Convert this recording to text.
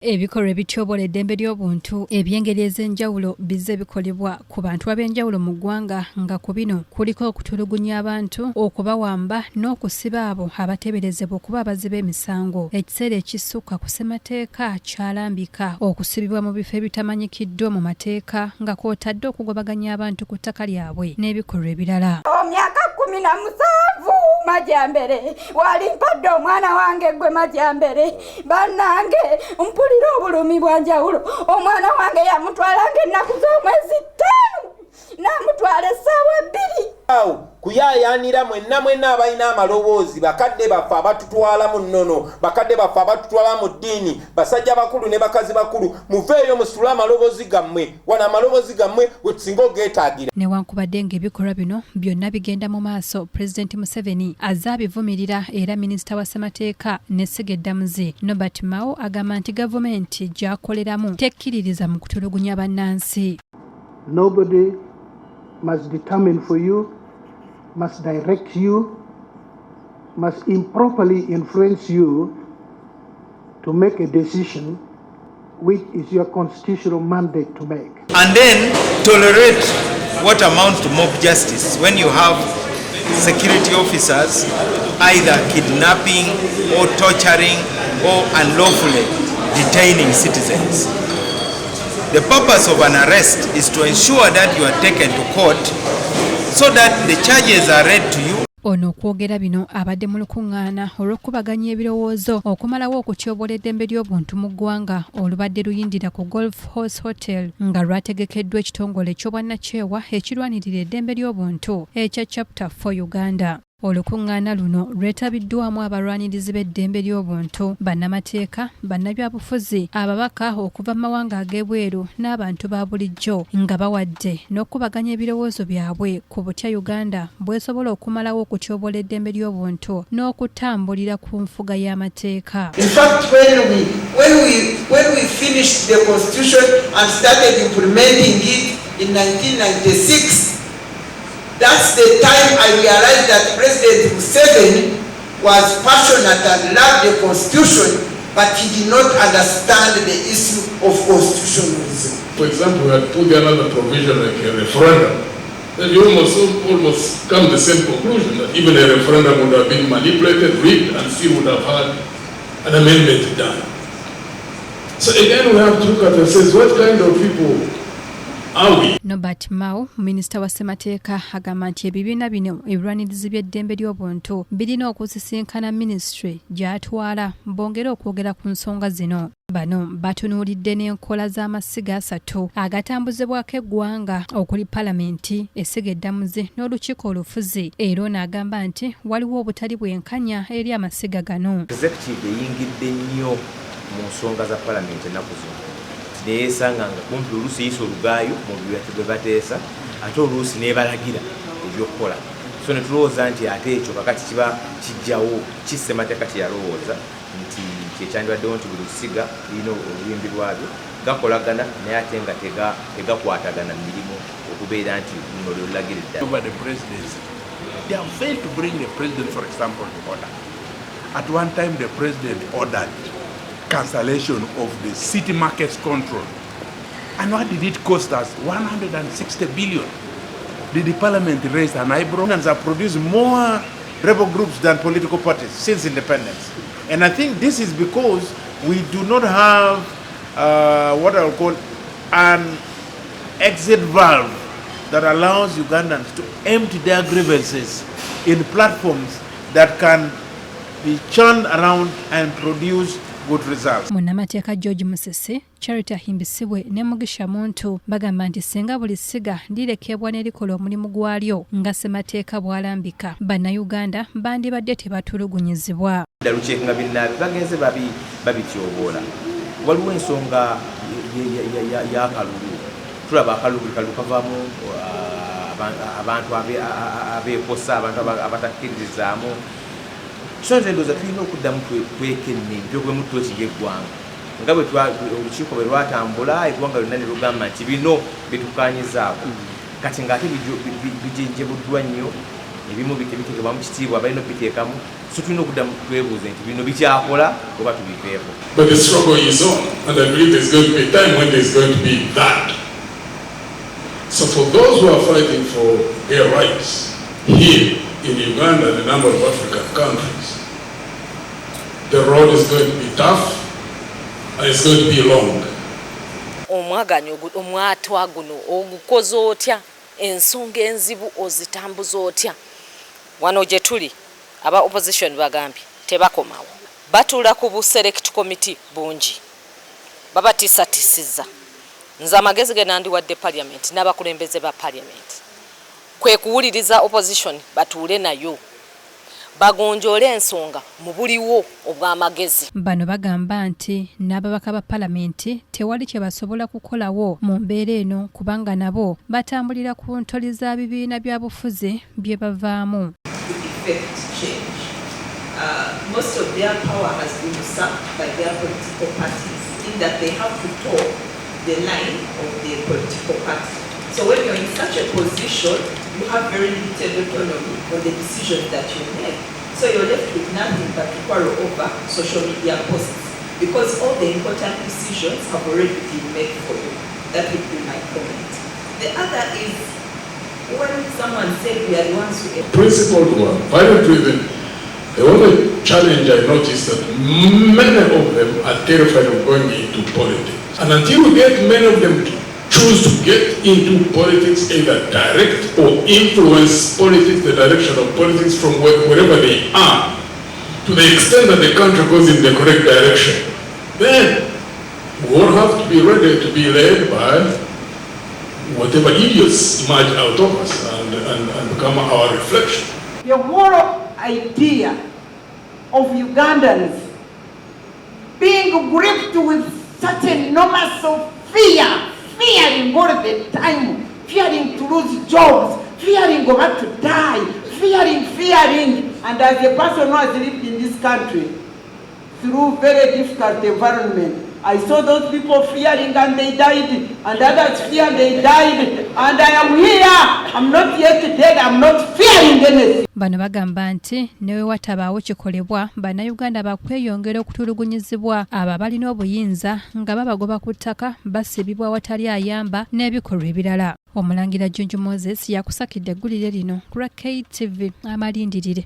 Ebikolwa ebityobola eddembe ly'obuntu eby'engeri ez'enjawulo bizze bikolebwa ku bantu ab'enjawulo mu ggwanga nga ku bino kuliko okutulugunya abantu, okubawamba n'okusiba abo abateeberezebwa okuba abazi b'emisango. Ekiseera ekisukka ku ssemateeka kyalambika okusibibwa mu bifo ebitamanyikiddwa mu mateeka nga kw'otadde okugobaganya abantu ku ttaka lyabwe n'ebikolwa ebirala. Myaka 17 Majambere wali mpadde omwana wange gwe Majambere bannange mpulira obulumi bwanjawulo. Omwana wange yamutwalanga ennaku z'omwezi 5 n'amutwala essaawa 2. Kuyayanira mwenna abalina amaloboozi bakadde baffe abatutwala mu nnono, bakadde baffe abatutwala mu ddiini, basajja bakulu ne bakazi bakulu, muveeyo musitule amaloboozi gammwe, wana amaloboozi gammwe we tusinga ogeetaagira. Newankubadde ng'ebikolwa bino byonna bigenda mu maaso, Pulezidenti Museveni azze abivumirira era Minisita wa Ssemateeka ne Segeddamuzi Nobert Mao agamba nti gavumenti gy'akoleramu tekkiririza mu kutulugunya bannansi. Nobody must determine for you, must direct you, must improperly influence you to make a decision which is your constitutional mandate to make. And then tolerate what amounts to mob justice when you have security officers either kidnapping or torturing or unlawfully detaining citizens. The purpose of an arrest is to ensure that you are taken to court so that the charges are read to you. Ono okwogera bino abadde mu lukuŋŋaana olw'okubaganya ebirowoozo okumalawo okutyobola eddembe ly'obuntu mu ggwanga olubadde luyindira ku Golf Horse Hotel nga lwategekeddwa ekitongole eky'obwannakyewa ekirwanirira eddembe ly'obuntu ekya Chapter 4 Uganda. Olukuŋŋaana luno lwetabiddwamu abalwanirizi b'eddembe ly'obuntu, bannamateeka, bannabyabufuzi, ababaka okuva mu mawanga ag'ebweru n'abantu ba bulijjo nga bawadde n'okubaganya ebirowoozo byabwe ku butya Uganda bw'esobola okumalawo okutyobola eddembe ly'obuntu n'okutambulira ku nfuga y'amateeka. In fact, when we finished the constitution and started implementing it in 1996, that's the time I realized that President Museveni was passionate and loved the Constitution, but he did not understand the issue of constitutionalism. For example, we had put another provision like a referendum. Then you almost come to the same conclusion that even a referendum would have been manipulated, rigged, and still would have had an amendment done. So again, we have to look at and say, what kind of people are we? Nobert Mao, Minisita wa Ssemateeka, agamba nti ebibiina bino ebirwanirizi by'eddembe ly'obuntu birina okusisinkana minisitule gy'atwala bongere okwogera ku nsonga zino. Bano batunuulidde n'enkola z'amasiga asatu agatambuzibwako eggwanga okuli Palamenti, Essegeddamuzi n'olukiiko olufuzi. Era ono agamba nti waliwo obutali bwenkanya eri amasiga gano. Executive eyingidde nnyo mu nsonga za Palamenti ennaku zino. Neesanga nga kumpi oluusi yiisa olugaayo mu bye bateesa ate oluusi neebalagira ebyokukola. So ne tulowooza nti ate ekyo kakati kiba kijjawo Ssemateeka kye yalowooza nti kyekyandibaddewo nti buli lusiga lirina oluyimbi lwabyo gakolagana naye ate nga tegakwatagana mu mirimu okubeera nti luno lwelulagira eddala. Over the presidency, they have failed to bring the president, for example, to order. At one time, the president ordered cancellation of the city markets control. And what did it cost us? 160 billion. Did the parliament raise an eyebrow? And have produced more rebel groups than political parties since independence. And I think this is because we do not have what I will call an exit valve that allows Ugandans to empty their grievances in platforms that can be churned around and produce good results. Munnamateeka George Musese, Charity Ahimbisibwe ne Mugisha Muntu bagamba nti singa buli ssiga lirekebwa ne likola omulimu gwalyo nga Ssemateeka bw'alambika, bannayuganda bandibadde tebatulugunyizibwa. Dalukiiko nga binnaabwe bagenze babityoboola. Waliwo ensonga y'akalulu. Tulaba akalulu kavaamu abantu abeekosa, abantu abatakkiririzaamu. So ndoza tulina okuddamu twekenne byogwemutto ekiggwanga nga bwe olukiiko bwe lwatambula eggwanga lyonna ne lugamba nti bino bitukanyizaako kati ng'ate bijenjebuddwa nnyo ebimu biteekebwa mu kitiibwa balina okubiteekamu so tulina okuddamu twebuuze nti bino bikyakola oba tubiveeko. But the struggle is on, and I believe there's going to be a time when there's going to be that. So for those who are fighting for their rights here in Uganda and a number of African countries, the road is going to be tough and it's going to be long. Omwaganyo omwatwa guno ogukoze otya ensonga enzibu ozitambuza otya wano gye tuli aba opposition bagambye tebakomawo batula ku bu select committee bungi babatiisatiisizza nze amagezi ge nandiwadde parliament n'abakulembeze ba parliament kwe kuwuliriza opposition batuule nayo bagonjole ensonga mu buliwo obw'amagezi. Bano bagamba nti n'ababaka ba palamenti tewali kye basobola kukolawo mu mbeera eno kubanga nabo batambulira ku ntoli za bibiina bya bufuzi bye bavaamu. Most of their power has been usurped by their political parties in that they have to toe the line of the political party. So when you're in such a position, you have very limited autonomy on the decisions that you make. So you're left with nothing but to quarrel over social media posts because all the important decisions have already been made for you. That would be my comment. The other is when someone said we are the ones who... Principled one, value-driven. The only challenge I noticed that many of them are terrified of going into politics. And until we get many of them to choose to get into politics, either direct or influence politics, the direction of politics from wherever they are, to the extent that the country goes in the correct direction, then we all have to be ready to be led by whatever idiots emerge out of us and become our reflection. The whole idea of Ugandans being gripped with such enormous of fear, fearing all the time, fearing to lose jobs, fearing to die, fearing. And as a person who has lived in this country through very difficult environment, I saw those people fearing and they died, and others feared they died, and I am here. I'm not yet dead, I'm not fearing anything. Bano bagamba nti newe watabaawo kikolebwa bannayuganda bakweyongera okutulugunyizibwa abo abalina obuyinza nga babagoba ku ttaka basibibwa awatali ayamba n'ebikolwa ebirala. Omulangira Junju Moses yakusakidde eggulire lino ku KTV Amalindirire.